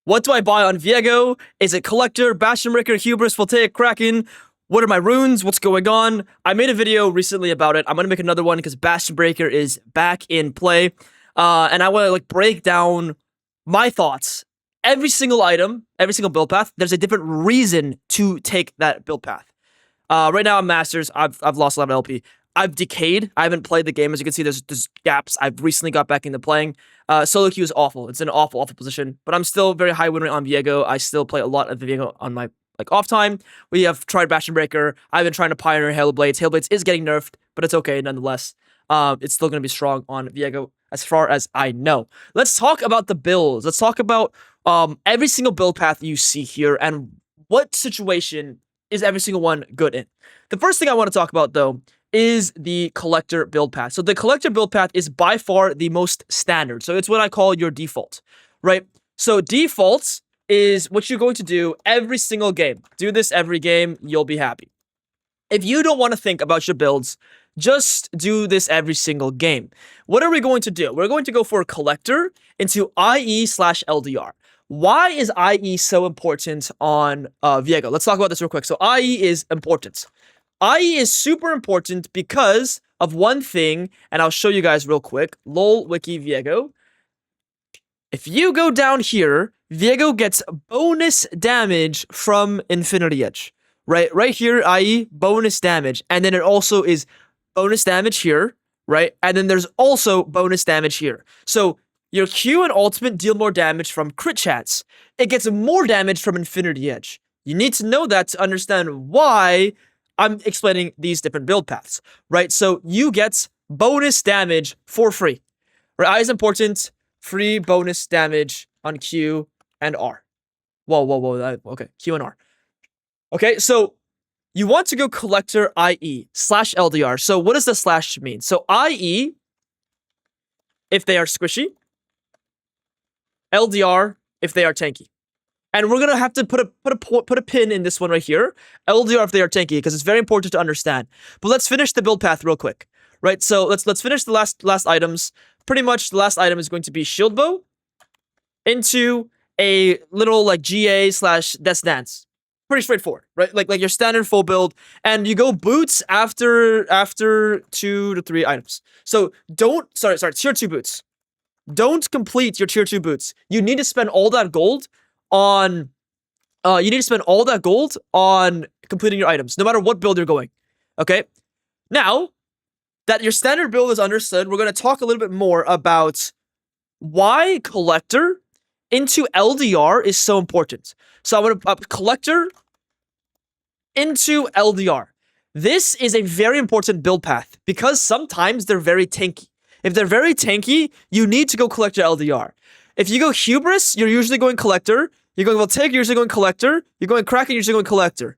What do I buy on Viego? Is it Collector, Bastion Breaker, Hubris, Voltaic, Kraken? What are my runes? What's going on? I made a video recently about it. I'm gonna make another one because Bastion Breaker is back in play. And I want to like break down my thoughts. Every single item, every single build path, there's a different reason to take that build path. Right now I'm Masters. I've lost a lot of LP. I've decayed. I haven't played the game. As you can see, there's gaps. I've recently got back into playing. Solo queue is awful. It's an awful position. But I'm still very high win rate on Viego. I still play a lot of Viego on my off time. We have tried Bastion Breaker. I've been trying to pioneer Hail Blades. Hail Blades is getting nerfed, but it's okay nonetheless. It's still going to be strong on Viego as far as I know. Let's talk about the builds. Let's talk about every single build path you see here and what situation is every single one good in. The first thing I want to talk about, though, is the collector build path. So the collector build path is by far the most standard. So it's what I call your default, right? So default is what you're going to do every single game. Do this every game, you'll be happy. If you don't want to think about your builds, just do this every single game. What are we going to do? We're going to go for a collector into IE/LDR. Why is IE so important on Viego? Let's talk about this real quick. So IE is important. IE is super important because of one thing, and I'll show you guys real quick. Lol wiki Viego. If you go down here, Viego gets bonus damage from Infinity Edge. Right here, IE, bonus damage. And then it also is bonus damage here, right? And then there's also bonus damage here. So your Q and ultimate deal more damage from crit chance. It gets more damage from Infinity Edge. You need to know that to understand why I'm explaining these different build paths, right? So you get bonus damage for free. Right? I is important. Free bonus damage on Q and R. Whoa. Okay, Q and R. Okay, so you want to go collector IE/LDR. So what does the slash mean? So IE, if they are squishy. LDR, if they are tanky. And we're gonna have to put a pin in this one right here. LDR if they are tanky, because it's very important to understand. But let's finish the build path real quick, right? So let's finish the last items. Pretty much the last item is going to be shield bow into a little like GA/Death Dance. Pretty straightforward, right? Like your standard full build, and you go boots after 2 to 3 items. So tier 2 boots. Don't complete your tier 2 boots. You need to spend all that gold on completing your items, no matter what build you're going. Okay? Now that your standard build is understood, we're going to talk a little bit more about why collector into LDR is so important. So I'm going to collector into LDR. This is a very important build path because sometimes they're very tanky. If they're very tanky, you need to go collector LDR. If you go Hubris, you're usually going collector. You're going Voltaic, you're usually going collector. You're going Kraken, you're usually going collector.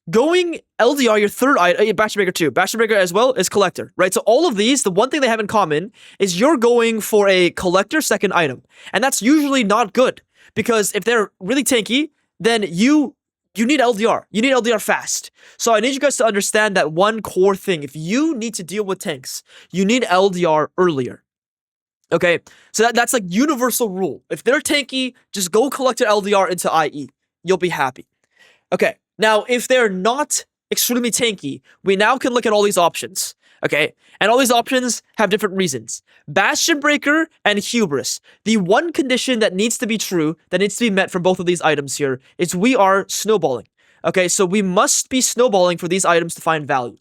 Going LDR, your third item, Bastion Breaker 2. Bastion Breaker as well is collector, right? So all of these, the one thing they have in common is you're going for a collector second item. And that's usually not good because if they're really tanky, then you need LDR. You need LDR fast. So I need you guys to understand that one core thing. If you need to deal with tanks, you need LDR earlier. Okay? So that's like universal rule. If they're tanky, just go collect your LDR into IE. You'll be happy. Okay. Now, if they're not extremely tanky, we now can look at all these options. Okay? And all these options have different reasons. Bastion Breaker and Hubris. The one condition that needs to be true, that needs to be met from both of these items here, is we are snowballing. Okay, so we must be snowballing for these items to find value.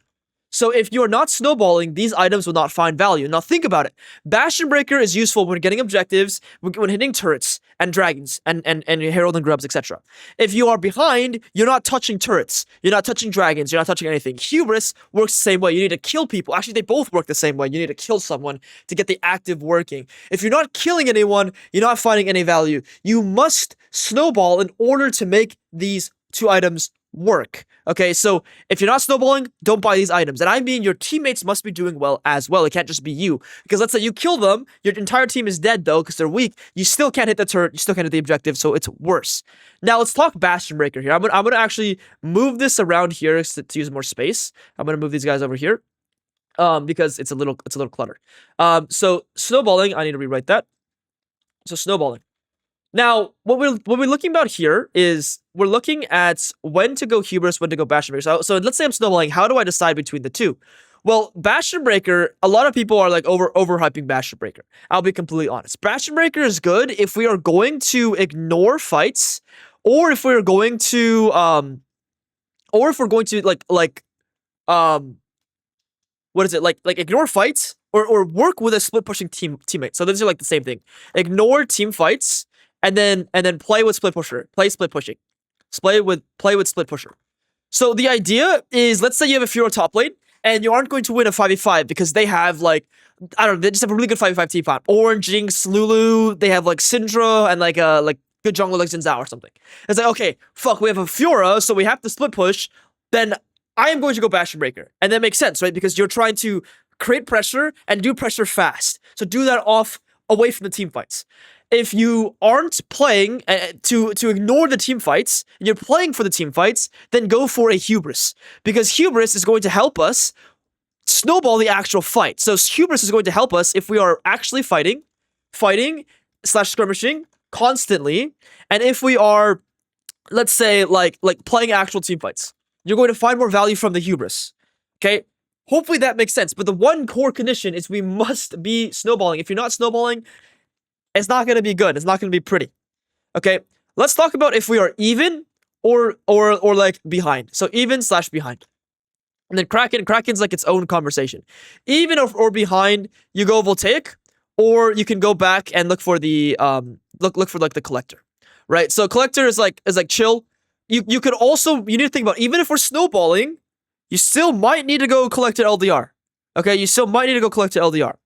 So if you're not snowballing, these items will not find value. Now think about it. Bastion Breaker is useful when getting objectives, when hitting turrets and dragons and herald and grubs, etc. If you are behind, you're not touching turrets. You're not touching dragons. You're not touching anything. Hubris works the same way. You need to kill people. Actually, they both work the same way. You need to kill someone to get the active working. If you're not killing anyone, you're not finding any value. You must snowball in order to make these 2 items work. Okay, so if you're not snowballing, don't buy these items. And I mean your teammates must be doing well as well. It can't just be you. Because let's say you kill them, your entire team is dead though, because they're weak. You still can't hit the turret, you still can't hit the objective, so it's worse. Now let's talk Bastion Breaker here. I'm gonna actually move this around here to use more space. I'm gonna move these guys over here. Because it's a little cluttered. So snowballing, I need to rewrite that. So snowballing. Now, what we're looking about here is we're looking at when to go hubris, when to go Bastion Breaker. So let's say I'm snowballing. How do I decide between the two? Well, Bastion Breaker, a lot of people are like overhyping Bastion Breaker. I'll be completely honest. Bastion Breaker is good if we are going to ignore fights, or if we're going to um what is it, like ignore fights or work with a split pushing teammate. So these are like the same thing. Ignore team fights and then play with split pusher. Play split pushing. Play with split pusher. So the idea is, let's say you have a Furo top lane and you aren't going to win a 5v5 because they have like, I don't know, they just have a really good 5v5 team fight. Orange, Jinx, Lulu, they have like Syndra and like good jungler like Xin Zhao or something. It's like, okay, fuck, we have a Fiora, so we have to split push. Then I am going to go Bastion Breaker. And that makes sense, right? Because you're trying to create pressure and do pressure fast. So do that away from the team fights. If you aren't playing to ignore the team fights, and you're playing for the team fights, then go for a hubris. Because hubris is going to help us snowball the actual fight. So hubris is going to help us if we are actually fighting / skirmishing constantly. And if we are, let's say, like playing actual team fights, you're going to find more value from the hubris. Okay? Hopefully that makes sense. But the one core condition is we must be snowballing. If you're not snowballing, it's not going to be good. It's not going to be pretty. Okay? Let's talk about if we are even or like behind. So even / behind. And then Kraken's like its own conversation. Even or behind, you go Voltaic, or you can go back and look for the look for like the collector. Right? So collector is like chill. You could also, you need to think about, even if we're snowballing, you still might need to go collect an LDR. Okay, you still might need to go collect an LDR.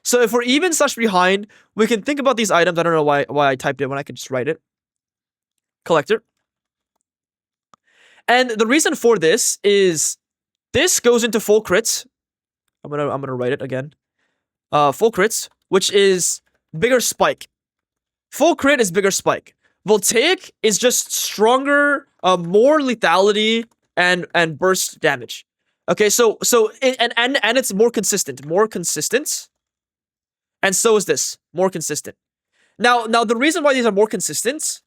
So if we're even / behind, we can think about these items. I don't know why I typed it when I could just write it. Collector. And the reason for this is this goes into full crits. I'm gonna write it again. Full crits, which is bigger spike. Full crit is bigger spike. Voltaic is just stronger, more lethality and burst damage. Okay, so it's more consistent, and so is this, more consistent. Now the reason why these are more consistent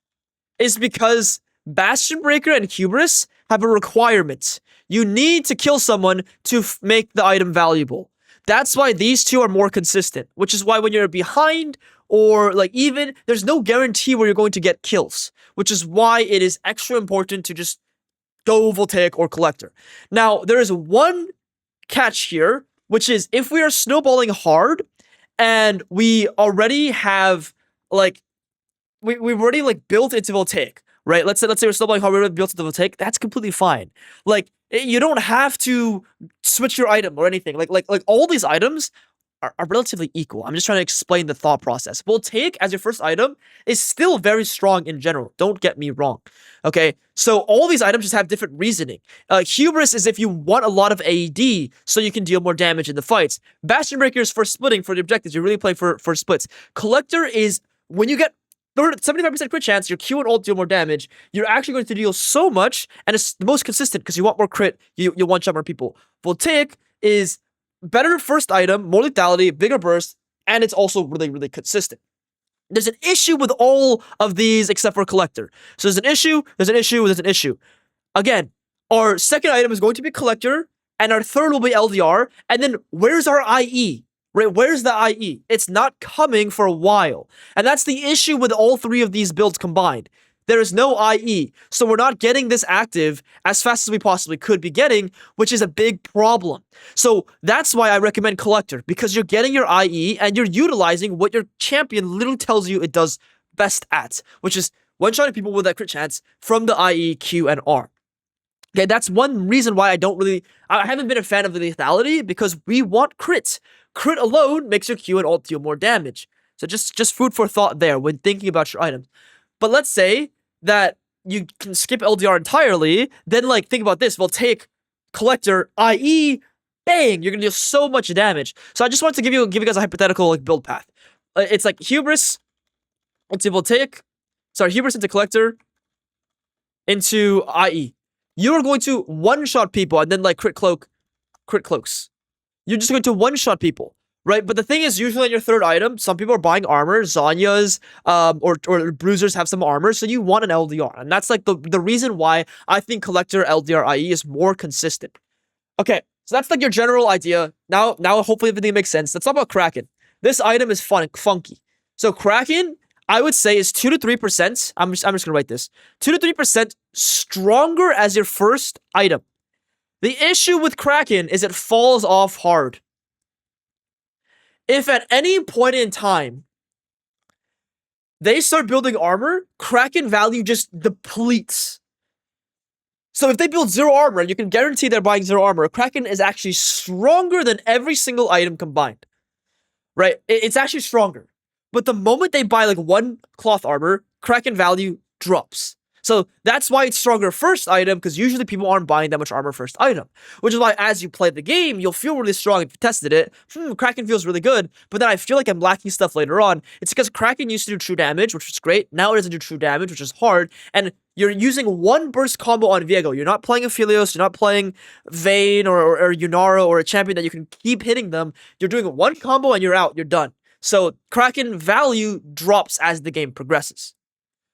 is because Bastion Breaker and Hubris have a requirement. You need to kill someone to make the item valuable. That's why these two are more consistent, which is why when you're behind or like even, there's no guarantee where you're going to get kills, which is why it is extra important to just go Voltaic or Collector. Now, there is one catch here, which is if we are snowballing hard and we already have like, we've already like built into Voltaic, right? Let's say we're snowballing hard, we already built into Voltaic, that's completely fine. Like, you don't have to switch your item or anything. Like all these items are relatively equal. I'm just trying to explain the thought process. Voltaic as your first item is still very strong in general. Don't get me wrong. Okay, so all these items just have different reasoning. Hubris is if you want a lot of AD so you can deal more damage in the fights. Bastion Breaker is for splitting, for the objectives. You're really playing for splits. Collector is when you get 75% crit chance, your Q and ult deal more damage, you're actually going to deal so much, and it's the most consistent because you want more crit, you one-shot more people. Voltaic is better first item, more lethality, bigger burst, and it's also really, really consistent. There's an issue with all of these except for Collector. So there's an issue, there's an issue, there's an issue. Again, our second item is going to be Collector, and our third will be LDR, and then where's our IE? Right, where's the IE? It's not coming for a while. And that's the issue with all three of these builds combined. There is no IE, so we're not getting this active as fast as we possibly could be getting, which is a big problem. So that's why I recommend Collector, because you're getting your IE and you're utilizing what your champion literally tells you it does best at, which is one-shotting people with that crit chance from the IE, Q, and R. Okay, that's one reason why I haven't been a fan of the lethality, because we want crits. Crit alone makes your Q and ult deal more damage. So just food for thought there when thinking about your items. But let's say that you can skip LDR entirely, then like think about this. We'll take Collector, IE, bang, you're gonna deal so much damage. So I just wanted to give you guys a hypothetical like build path. It's like Hubris into Voltaic, Hubris into Collector, into IE. You're going to one-shot people and then like crit cloaks. You're just going to one-shot people, right? But the thing is, usually on your third item, some people are buying armor. Zanya's, or bruisers have some armor, so you want an LDR, and that's like the reason why I think collector LDR IE is more consistent. Okay, so that's like your general idea. Now hopefully everything makes sense. Let's talk about Kraken. This item is funky. So Kraken, I would say, is 2 to 3%. I'm just gonna write this. 2 to 3% stronger as your first item. The issue with Kraken is it falls off hard. If at any point in time they start building armor, Kraken value just depletes. So if they build 0 armor, and you can guarantee they're buying 0 armor, Kraken is actually stronger than every single item combined. Right? It's actually stronger. But the moment they buy like 1 cloth armor, Kraken value drops. So that's why it's stronger first item, because usually people aren't buying that much armor first item. Which is why as you play the game, you'll feel really strong if you tested it. Kraken feels really good, but then I feel like I'm lacking stuff later on. It's because Kraken used to do true damage, which was great. Now it doesn't do true damage, which is hard. And you're using 1 burst combo on Viego. You're not playing Aphelios, you're not playing Vayne or Yunara or a champion that you can keep hitting them. You're doing 1 combo and you're out, you're done. So Kraken value drops as the game progresses.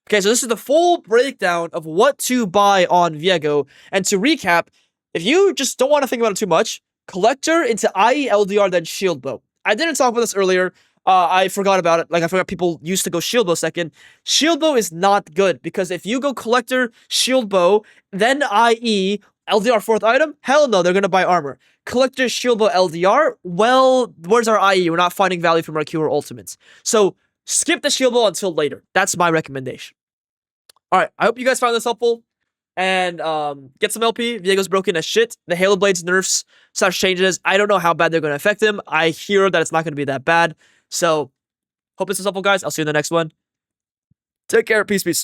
Okay, so this is the full breakdown of what to buy on Viego. And to recap, if you just don't want to think about it too much, collector into IE LDR, then shield bow. I didn't talk about this earlier. I forgot about it. Like, I forgot people used to go shield bow second. Shield bow is not good, because if you go collector, shield bow, then IE, LDR 4th item, hell no, they're going to buy armor. Collector, shield bow, LDR, well, where's our IE? We're not finding value from our Q or ultimates. So skip the shield bow until later. That's my recommendation. Alright, I hope you guys found this helpful. And get some LP. Viego's broken as shit. The Halo Blades nerfs / changes, I don't know how bad they're going to affect him. I hear that it's not going to be that bad. So, hope this is helpful, guys. I'll see you in the next one. Take care. Peace, peace.